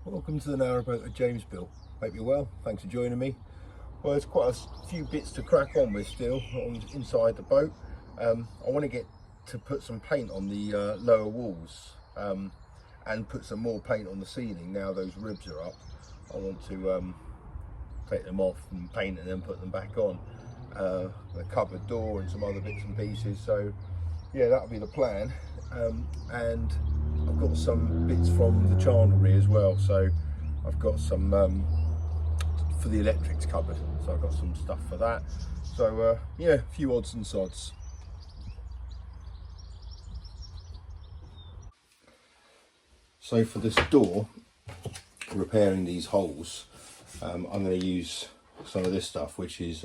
Welcome to the Narrowboat at Jamesville. Hope you're well. Thanks for joining me. Well, there's quite a few bits to crack on with still inside the boat. I want to get to put some paint on the lower walls and put some more paint on the ceiling. Now those ribs are up, I want to take them off and paint and then put them back on. The cupboard door and some other bits and pieces. So yeah, that'll be the plan. And I've got some bits from the chandlery as well, so I've got some for the electrics cupboard, so I've got some stuff for that. So yeah, a few odds and sods. So for this door, repairing these holes, I'm going to use some of this stuff, which is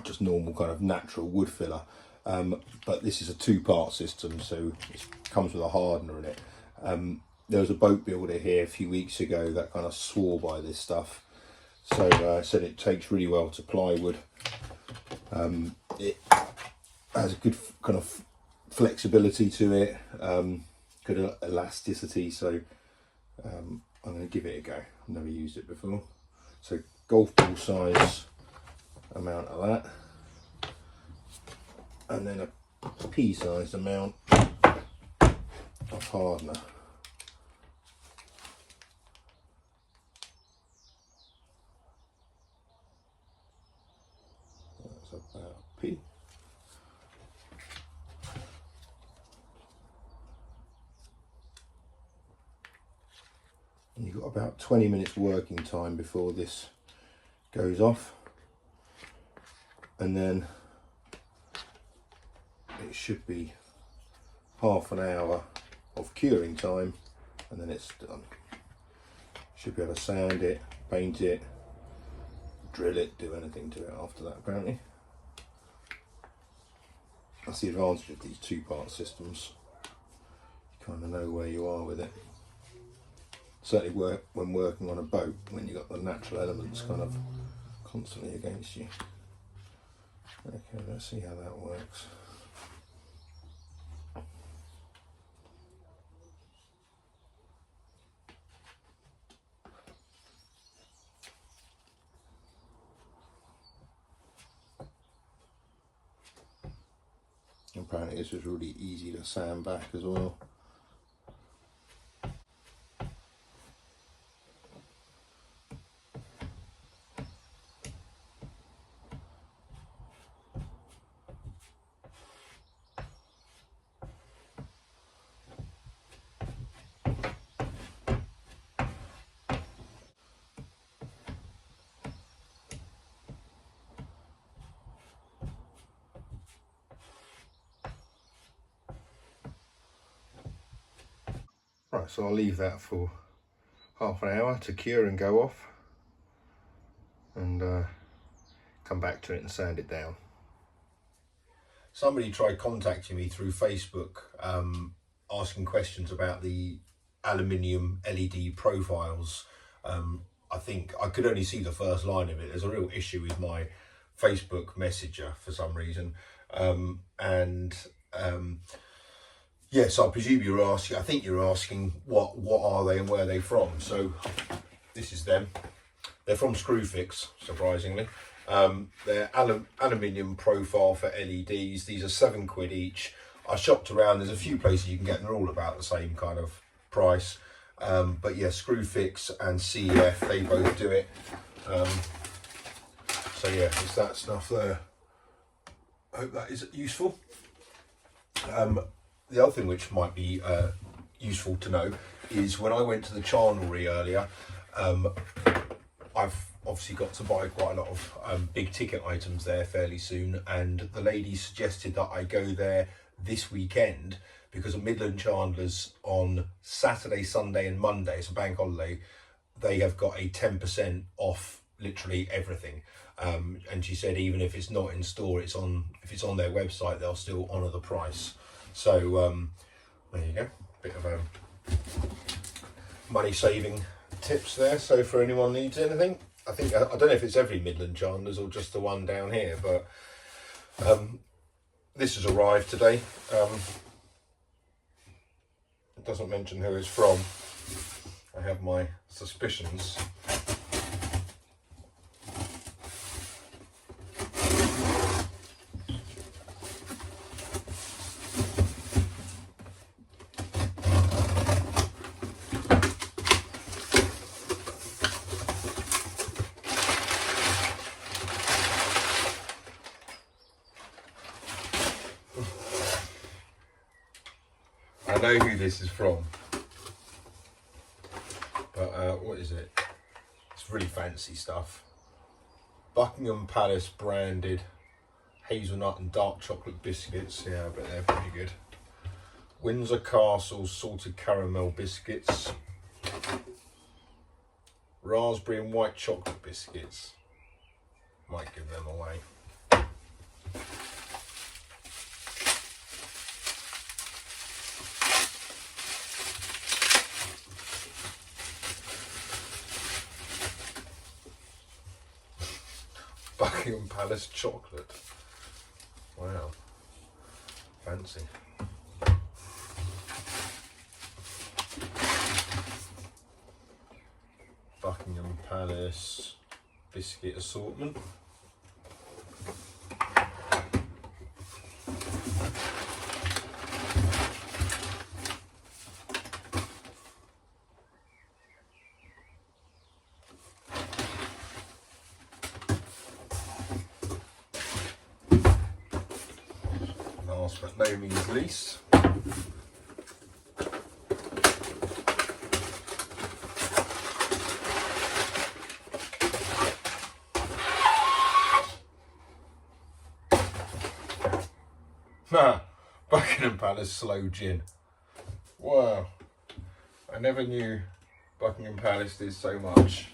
just normal kind of natural wood filler. But this is a two-part system, so it comes with a hardener in it. There was a boat builder here a few weeks ago that kind of swore by this stuff. So said it takes really well to plywood. It has a good kind of flexibility to it, good elasticity. So I'm going to give it a go. I've never used it before. So golf ball size amount of that. And then a pea-sized amount of hardener. That's about a pea. And you've got about 20 minutes working time before this goes off. And then it should be half an hour of curing time, and then it's done. Should be able to sand it, paint it, drill it, do anything to it after that apparently. That's the advantage of these two-part systems. You kind of know where you are with it. Certainly when working on a boat, when you've got the natural elements kind of constantly against you. Okay, let's see how that works. Apparently this was really easy to sand back as well. Right, so I'll leave that for half an hour to cure and go off, and come back to it and sand it down. Somebody tried contacting me through Facebook, asking questions about the aluminium LED profiles. I think I could only see the first line of it. There's a real issue with my Facebook Messenger for some reason, yes, I presume you're asking, I think you're asking what are they and where are they from. So this is them. They're from Screwfix, surprisingly. They're aluminium profile for LEDs. These are £7 each. I shopped around, there's a few places you can get them, they're all about the same kind of price. But yeah, Screwfix and CEF, they both do it. So yeah, it's that stuff there. I hope that is useful. The other thing which might be useful to know is when I went to the chandlery earlier, I've obviously got to buy quite a lot of big ticket items there fairly soon, and the lady suggested that I go there this weekend because of Midland Chandlers on Saturday, Sunday and Monday, it's a bank holiday, they have got a 10% off literally everything. And she said even if it's not in store, if it's on their website, they'll still honour the price. So there you go, bit of money saving tips there. So for anyone needs anything, I don't know if it's every Midland Chandlers or just the one down here, but this has arrived today. It doesn't mention who it's from. I have my suspicions. I know who this is from, but what is it? It's really fancy stuff. Buckingham Palace branded hazelnut and dark chocolate biscuits. Yeah, I bet they're pretty good. Windsor Castle salted caramel biscuits. Raspberry and white chocolate biscuits. Might give them away. Buckingham Palace chocolate. Wow, fancy. Buckingham Palace biscuit assortment. Last but no means least, Buckingham Palace slow gin. Wow, I never knew Buckingham Palace did so much.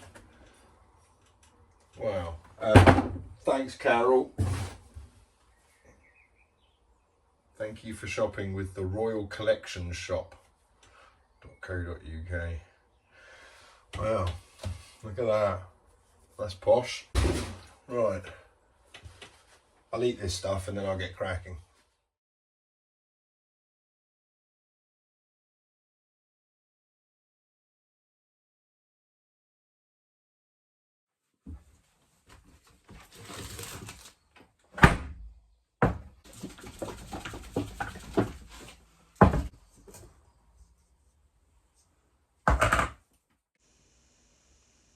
Wow. Thanks, Carol. Thank you for shopping with the Royal Collection Shop.co.uk. Wow, look at that. That's posh. Right, I'll eat this stuff and then I'll get cracking.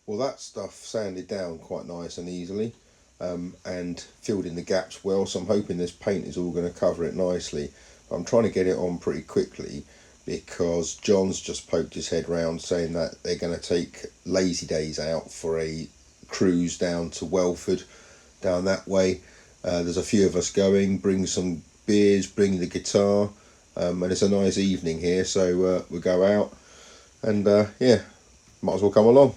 Well, that stuff sanded down quite nice and easily, and filled in the gaps well, so I'm hoping this paint is all going to cover it nicely. I'm trying to get it on pretty quickly because John's just poked his head round saying that they're going to take lazy days out for a cruise down to Welford, down that way. There's a few of us going, bring some beers, bring the guitar, and it's a nice evening here, so we'll go out and yeah, might as well come along.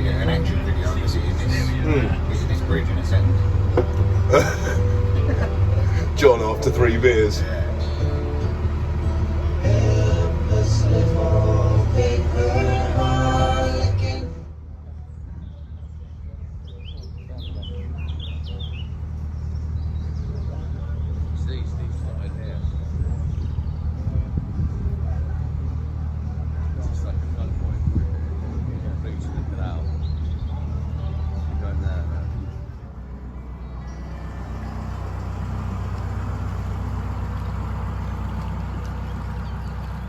An action video is in this bridge in a second. John after 3 beers.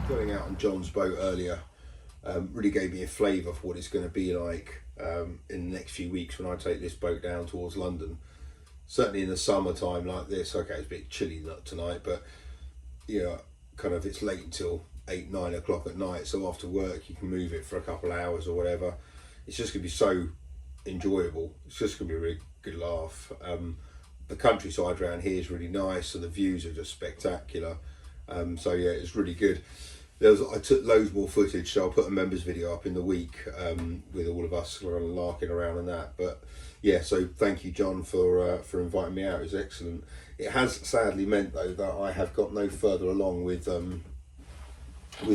Going out on John's boat earlier really gave me a flavour for what it's going to be like in the next few weeks when I take this boat down towards London. Certainly in the summertime like this, okay, it's a bit chilly tonight, but yeah, kind of it's late until 8-9 o'clock at night, so after work you can move it for a couple of hours or whatever. It's just going to be so enjoyable. It's just going to be a really good laugh. The countryside around here is really nice and the views are just spectacular. So yeah, it's really good. I took loads more footage, so I'll put a members video up in the week with all of us larking around and that. But yeah, so thank you, John, for inviting me out. It was excellent. It has sadly meant though that I have got no further along with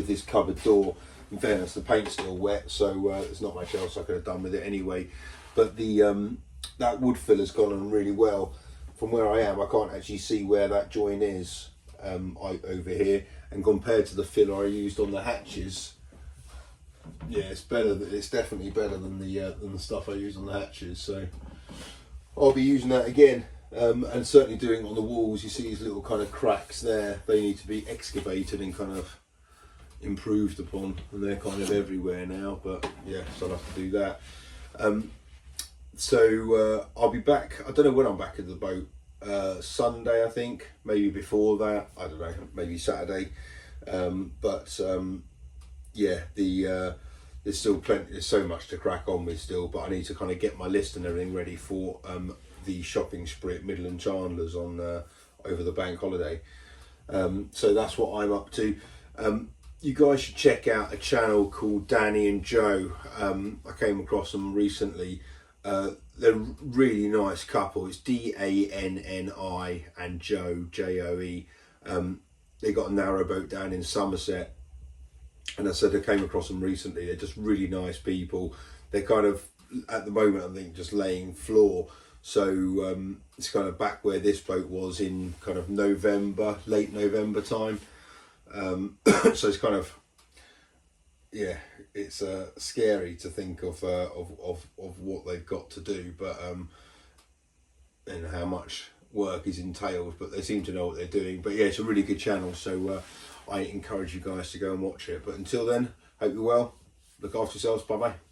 this cupboard door. In fairness, the paint's still wet, so there's not much else I could have done with it anyway. But the that wood filler's gone on really well. From where I am, I can't actually see where that join is over here. And compared to the filler I used on the hatches, yeah, it's better. It's definitely better than the stuff I used on the hatches. So I'll be using that again, and certainly doing it on the walls. You see these little kind of cracks there. They need to be excavated and kind of improved upon, and they're kind of everywhere now. But yeah, so I'll have to do that. So I'll be back. I don't know when I'm back at the boat. Sunday, I think, maybe before that, I don't know, maybe Saturday. Yeah, there's still plenty, there's so much to crack on with still, but I need to kind of get my list and everything ready for the shopping spree at Midland Chandler's on over the bank holiday. So that's what I'm up to. You guys should check out a channel called Danny and Joe. I came across them recently. They're a really nice couple. It's Danni and Joe, Joe. They got a narrowboat down in Somerset, and I said I came across them recently. They're just really nice people. They're kind of at the moment, I think, just laying floor. So it's kind of back where this boat was in kind of November, late November time. So it's kind of, yeah, it's scary to think of what they've got to do, but and how much work is entailed. But they seem to know what they're doing. But yeah, it's a really good channel, so I encourage you guys to go and watch it. But until then, hope you're well. Look after yourselves. Bye bye.